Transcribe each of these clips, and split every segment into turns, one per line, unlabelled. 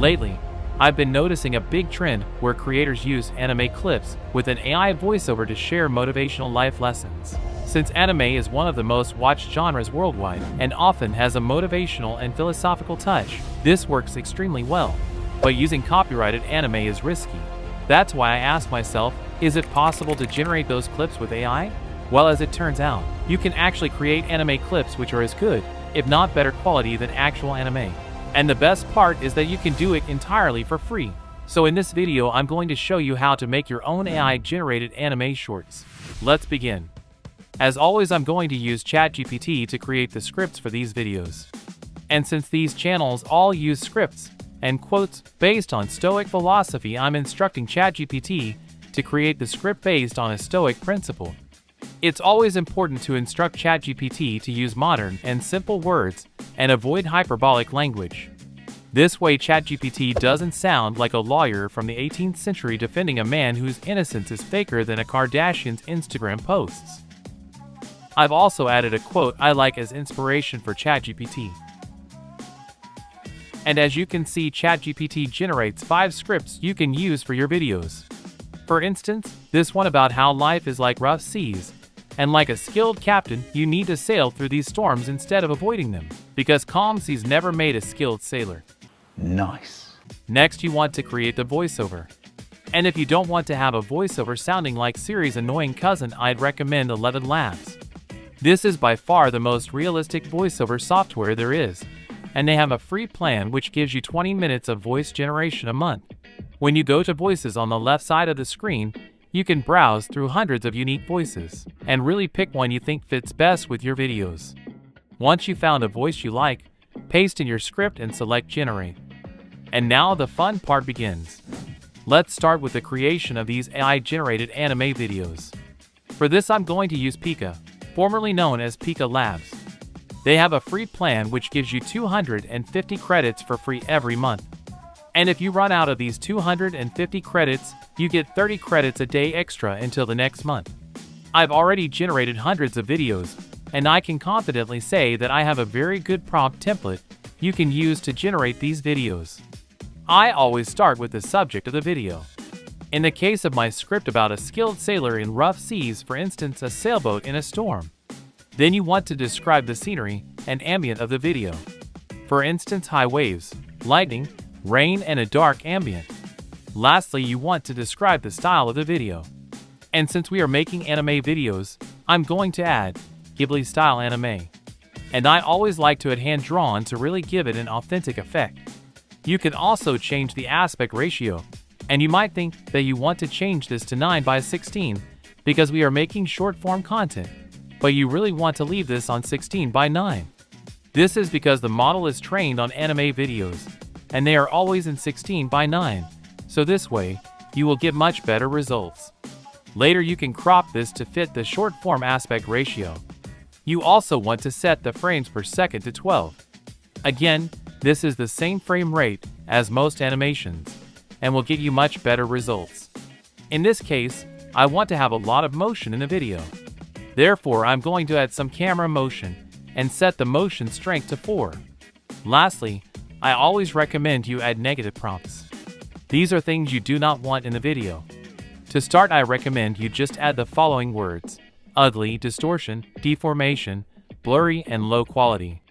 Lately, I've been noticing a big trend where creators use anime clips with an AI voiceover to share motivational life lessons. Since anime is one of the most watched genres worldwide and often has a motivational and philosophical touch, this works extremely well. But using copyrighted anime is risky. That's why I asked myself, is it possible to generate those clips with AI? Well, as it turns out, you can actually create anime clips which are as good, if not better quality than actual anime. And the best part is that you can do it entirely for free. So in this video, I'm going to show you how to make your own AI-generated anime shorts. Let's begin. As always, I'm going to use ChatGPT to create the scripts for these videos. And since these channels all use scripts and quotes based on Stoic philosophy, I'm instructing ChatGPT to create the script based on a Stoic principle. It's always important to instruct ChatGPT to use modern and simple words and avoid hyperbolic language. This way, ChatGPT doesn't sound like a lawyer from the 18th century defending a man whose innocence is faker than a Kardashian's Instagram posts. I've also added a quote I like as inspiration for ChatGPT. And as you can see, ChatGPT generates 5 scripts you can use for your videos. For instance, this one about how life is like rough seas, and like a skilled captain, you need to sail through these storms instead of avoiding them, because calm seas never made a skilled sailor.
Nice.
Next, you want to create the voiceover. And if you don't want to have a voiceover sounding like Siri's annoying cousin, I'd recommend ElevenLabs. This is by far the most realistic voiceover software there is, and they have a free plan which gives you 20 minutes of voice generation a month. When you go to voices on the left side of the screen, you can browse through hundreds of unique voices and really pick one you think fits best with your videos. Once you found a voice you like, paste in your script and select Generate. And now the fun part begins. Let's start with the creation of these AI-generated anime videos. For this, I'm going to use Pika, formerly known as Pika Labs. They have a free plan which gives you 250 credits for free every month. And if you run out of these 250 credits, you get 30 credits a day extra until the next month. I've already generated hundreds of videos, and I can confidently say that I have a very good prompt template you can use to generate these videos. I always start with the subject of the video. In the case of my script about a skilled sailor in rough seas, for instance, a sailboat in a storm. Then you want to describe the scenery and ambient of the video. For instance, high waves, lightning, rain, and a dark ambient. Lastly, you want to describe the style of the video. And since we are making anime videos, I'm going to add Ghibli style anime. And I always like to add hand drawn to really give it an authentic effect. You can also change the aspect ratio, and you might think that you want to change this to 9:16 because we are making short form content, but you really want to leave this on 16:9. This is because the model is trained on anime videos, and they are always in 16:9, so this way, you will get much better results. Later, you can crop this to fit the short form aspect ratio. You also want to set the frames per second to 12. Again, this is the same frame rate as most animations, and will get you much better results. In this case, I want to have a lot of motion in the video. Therefore, I'm going to add some camera motion and set the motion strength to 4. Lastly, I always recommend you add negative prompts. These are things you do not want in the video. To start, I recommend you just add the following words: ugly, distortion, deformation, blurry, and low quality.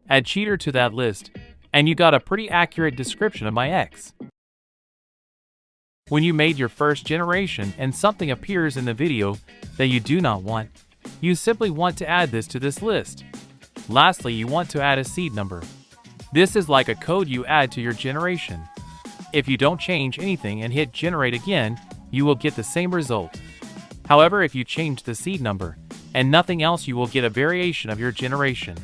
Add cheater to that list, and you got a pretty accurate description of my ex. When you made your first generation and something appears in the video that you do not want, you simply want to add this to this list. Lastly, you want to add a seed number. This is like a code you add to your generation. If you don't change anything and hit generate again, you will get the same result. However, if you change the seed number and nothing else, you will get a variation of your generation.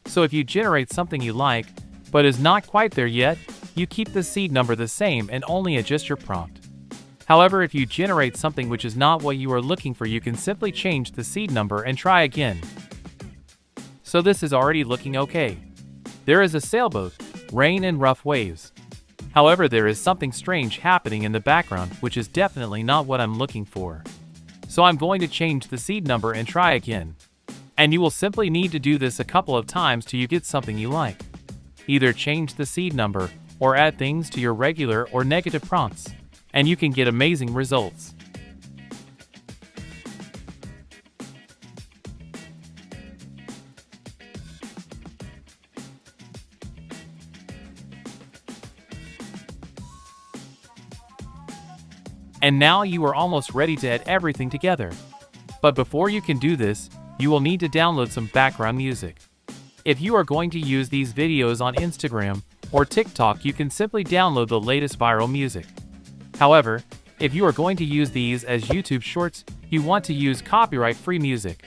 So if you generate something you like, but is not quite there yet, you keep the seed number the same and only adjust your prompt. However, if you generate something which is not what you are looking for, you can simply change the seed number and try again. So this is already looking okay. There is a sailboat, rain, and rough waves. However, there is something strange happening in the background, which is definitely not what I'm looking for. So I'm going to change the seed number and try again. And you will simply need to do this a couple of times till you get something you like. Either change the seed number or add things to your regular or negative prompts, and you can get amazing results. And now you are almost ready to add everything together. But before you can do this, you will need to download some background music. If you are going to use these videos on Instagram or TikTok, you can simply download the latest viral music. However, if you are going to use these as YouTube Shorts, you want to use copyright-free music.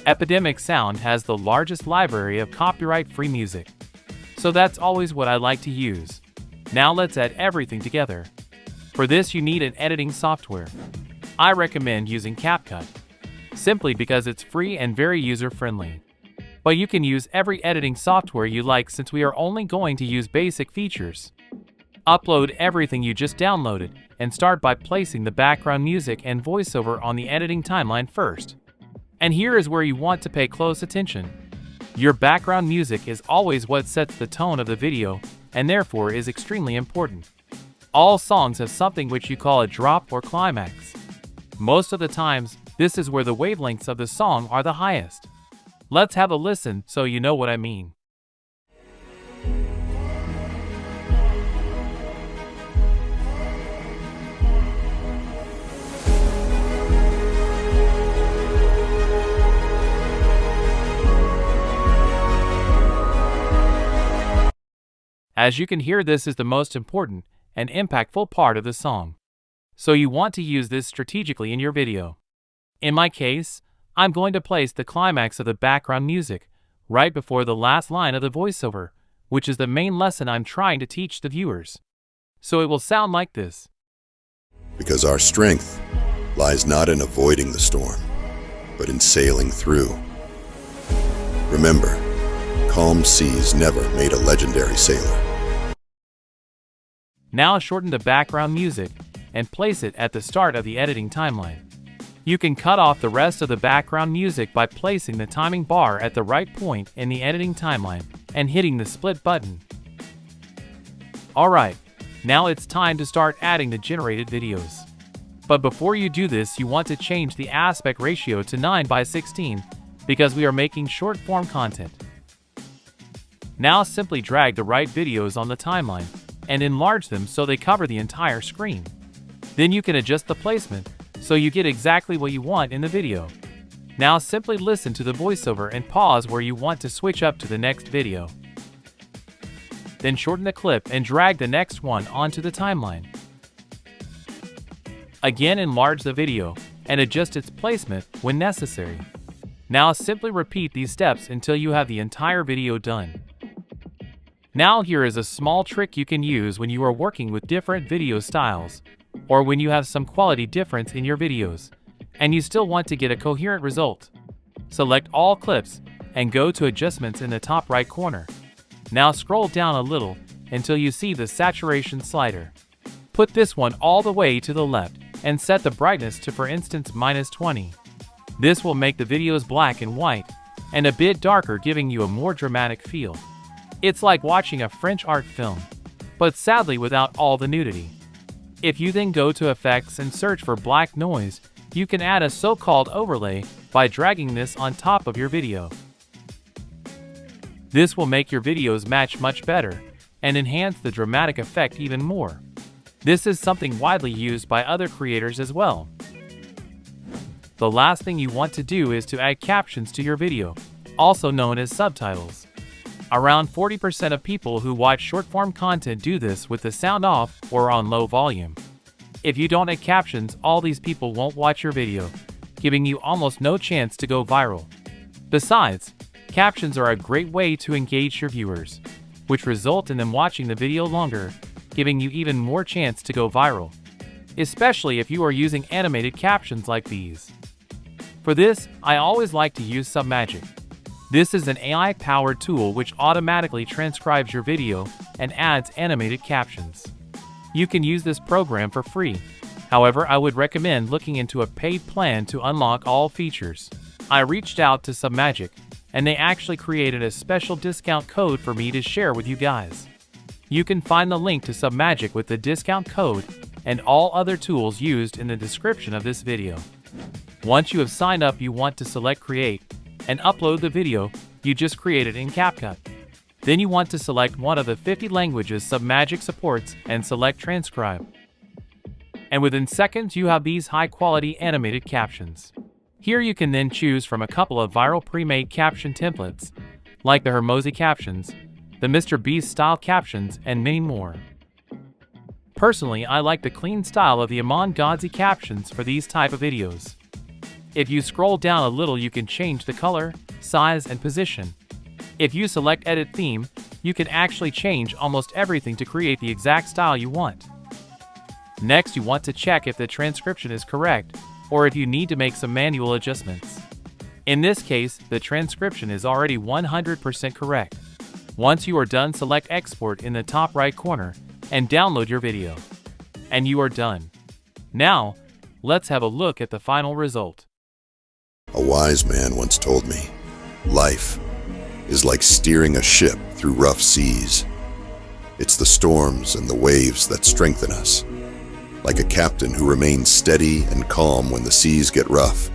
Epidemic Sound has the largest library of copyright-free music. So that's always what I like to use. Now let's add everything together. For this you need an editing software. I recommend using CapCut, simply because it's free and very user-friendly. But you can use every editing software you like since we are only going to use basic features. Upload everything you just downloaded and start by placing the background music and voiceover on the editing timeline first. And here is where you want to pay close attention. Your background music is always what sets the tone of the video and therefore is extremely important. All songs have something which you call a drop or climax. Most of the times, this is where the wavelengths of the song are the highest. Let's have a listen so you know what I mean. As you can hear, this is the most important and impactful part of the song. So you want to use this strategically in your video. In my case, I'm going to place the climax of the background music right before the last line of the voiceover, which is the main lesson I'm trying to teach the viewers. So it will sound like this.
Because our strength lies not in avoiding the storm, but in sailing through. Remember, calm seas never made a legendary sailor.
Now shorten the background music and place it at the start of the editing timeline. You can cut off the rest of the background music by placing the timing bar at the right point in the editing timeline and hitting the split button. Alright, now it's time to start adding the generated videos. But before you do this, you want to change the aspect ratio to 9:16 because we are making short form content. Now simply drag the right videos on the timeline and enlarge them so they cover the entire screen. Then you can adjust the placement so you get exactly what you want in the video. Now simply listen to the voiceover and pause where you want to switch up to the next video. Then shorten the clip and drag the next one onto the timeline. Again, enlarge the video and adjust its placement when necessary. Now simply repeat these steps until you have the entire video done. Now here is a small trick you can use when you are working with different video styles, or when you have some quality difference in your videos, and you still want to get a coherent result. Select all clips and go to Adjustments in the top right corner. Now scroll down a little until you see the saturation slider. Put this one all the way to the left and set the brightness to, for instance, -20. This will make the videos black and white and a bit darker, giving you a more dramatic feel. It's like watching a French art film, but sadly without all the nudity. If you then go to Effects and search for black noise, you can add a so-called overlay by dragging this on top of your video. This will make your videos match much better and enhance the dramatic effect even more. This is something widely used by other creators as well. The last thing you want to do is to add captions to your video, also known as subtitles. Around 40% of people who watch short-form content do this with the sound off or on low volume. If you don't add captions, all these people won't watch your video, giving you almost no chance to go viral. Besides, captions are a great way to engage your viewers, which result in them watching the video longer, giving you even more chance to go viral, especially if you are using animated captions like these. For this, I always like to use SubMagic. This is an AI-powered tool which automatically transcribes your video and adds animated captions. You can use this program for free. However, I would recommend looking into a paid plan to unlock all features. I reached out to SubMagic, and they actually created a special discount code for me to share with you guys. You can find the link to Submagic with the discount code and all other tools used in the description of this video. Once you have signed up, you want to select Create and upload the video you just created in CapCut. Then you want to select one of the 50 languages Submagic supports and select Transcribe. And within seconds you have these high-quality animated captions. Here you can then choose from a couple of viral pre-made caption templates, like the Hermosi captions, the Mr. Beast style captions, and many more. Personally, I like the clean style of the Iman Gadzhi captions for these type of videos. If you scroll down a little, you can change the color, size, and position. If you select Edit Theme, you can actually change almost everything to create the exact style you want. Next, you want to check if the transcription is correct or if you need to make some manual adjustments. In this case, the transcription is already 100% correct. Once you are done, select Export in the top right corner and download your video. And you are done. Now, let's have a look at the final result.
A wise man once told me, life is like steering a ship through rough seas. It's the storms and the waves that strengthen us. Like a captain who remains steady and calm when the seas get rough,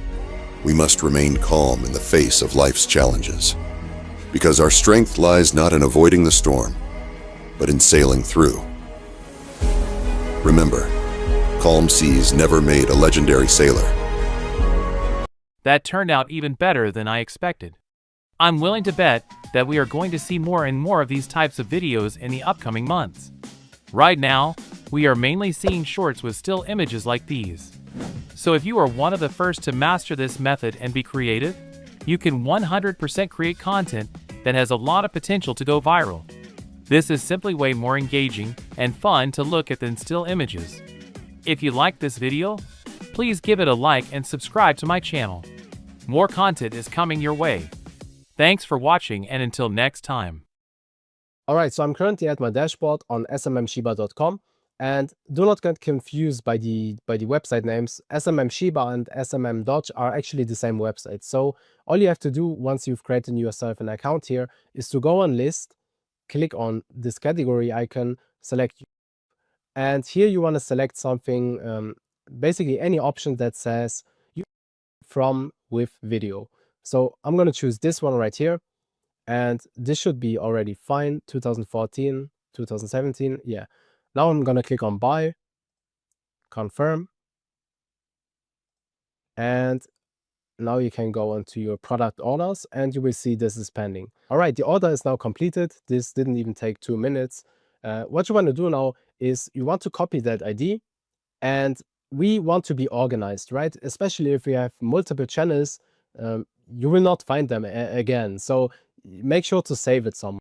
we must remain calm in the face of life's challenges. Because our strength lies not in avoiding the storm, but in sailing through. Remember, calm seas never made a legendary sailor.
That turned out even better than I expected. I'm willing to bet that we are going to see more and more of these types of videos in the upcoming months. Right now, we are mainly seeing shorts with still images like these. So if you are one of the first to master this method and be creative, you can 100% create content that has a lot of potential to go viral. This is simply way more engaging and fun to look at than still images. If you liked this video, please give it a like and subscribe to my channel. More content is coming your way. Thanks for watching, and until next time.
Alright, so I'm currently at my dashboard on smmshiba.com, and do not get confused by the website names. SMM Shiba and SMM Dodge are actually the same website. So all you have to do once you've created yourself an account here is to go on list, click on this category icon, select, and here you want to select something, basically any option that says from with video. So I'm going to choose this one right here. And this should be already fine. 2014, 2017. Yeah. Now I'm going to click on buy, confirm. And now you can go onto your product orders and you will see this is pending. All right. The order is now completed. This didn't even take 2 minutes. What you want to do now is you want to copy that ID, and we want to be organized, right? Especially if we have multiple channels, you will not find them again. So make sure to save it somewhere.